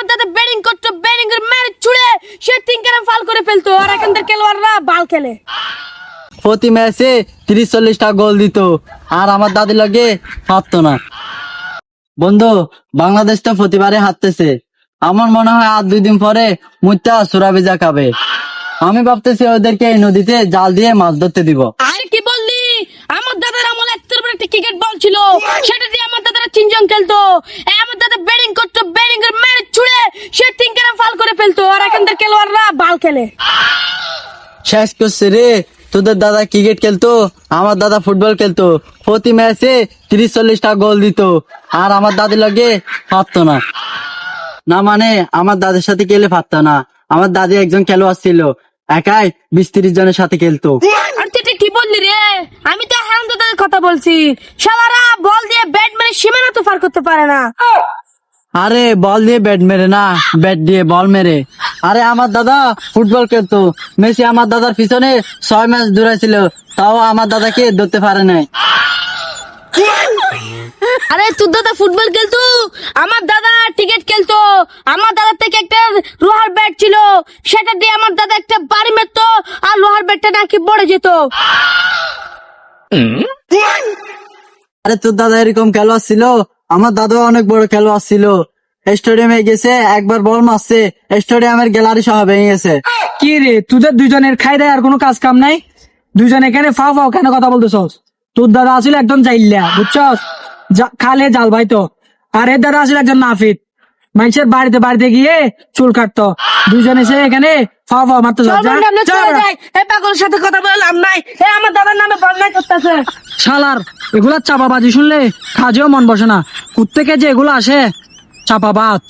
আমার দাদা ব্যাটিং করতো, ব্যাটিং করে মেরে ছুড়ে সে 3 রান ফাল করে ফেলতো। আর এখানকার খেলোয়াড়রা বাল খেলে। প্রতি ম্যাচে 30-40টা গোল দিত, আর আমার দাদি লাগে পারতো না। বন্ধু, বাংলাদেশ তো প্রতিবারে হারতেছে। আমার মনে হয় আর 2 দিন পরে মুইতা সুরাবিজা খাবে। আমি ভাবতেছি ওদেরকে এই নদীতে জাল দিয়ে মাছ ধরতে দিব। আরে কি বললি? আমার দাদার আমলে একটা ক্রিকেট বল ছিল, সেটা দিয়ে আমার দাদারা 3 জন খেলতো। আমার দাদা ব্যাটিং করতো, ব্যাটিং করে মেরে ছুড়ে সে 3 রান ফাল করে ফেলতো। আর এখানকার খেলোয়াড়রা বাল খেলে। শেষ করছে রে, তোদের দাদা ক্রিকেট খেলতো, আমার দাদা ফুটবল খেলতো। প্রতি ম্যাচে 30-40টা গোল দিত, আর আমার দাদি লাগে পারতো না। না মানে আমার দাদির সাথে খেলে পারতো না। আমার দাদি একজন খেলোয়াড় ছিল, একাই 20-30 জনের সাথে খেলতো। আর তুই এটা কি বললি রে? আমি তো হারাম দাদার কথা বলছি। শালারা বল দিয়ে ব্যাট মেরে সীমানা তো পার করতে পারে না। আরে বল দিয়ে ব্যাট মেরে না, ব্যাট দিয়ে বল মেরে। আরে আমার দাদা ফুটবল খেলতো, মেসি আমার দাদার পিছনে 6 ম্যাচ দৌড়াইছিল, তাও আমার দাদাকে ধরতে পারে নাই। আরে তোর দাদা ফুটবল খেলতো, আমার দাদা ক্রিকেট খেলতো। আমার দাদার থেকে একটা লোহার ব্যাট ছিল, সেটা দিয়ে আমার দাদা একটা বাড়ি মারতো, আর লোহার ব্যাটটা নাকি পড়ে যেত। আরে তোর দাদা এরকম খেলোয়াড় ছিল? আমার দাদা অনেক বড় খেলোয়াড় ছিল। স্টেডিয়ামে গেছে, একবার বল মারছে, স্টেডিয়ামের গ্যালারি সহ ভেঙে গেছে। কি রে, তোদের দুজনের খাই দেয় আর কোনো কাজ কাম নাই? দুজন এখানে ফাও ফাও কেন কথা বলতেছস? তোর দাদা আসলে একদম চাইল্লা, বুঝছস? খালে জাল ভাই তো। আর এর দাদা আসলে একজন নাফিত, মানুষের বাড়িতে বাড়িতে গিয়ে চুল কাটতো। দুজনে সে এখানে ফাও ফাও মারতো। এই পাগলের সাথে কথা বললাম নাই, আমার দাদার নামে বদনাম করতেছে। শালার এগুলা চাপাবাজি শুনলে কাজেও মন বসে না। কোত্থেকে যে এগুলো আসে চাপাবাজ।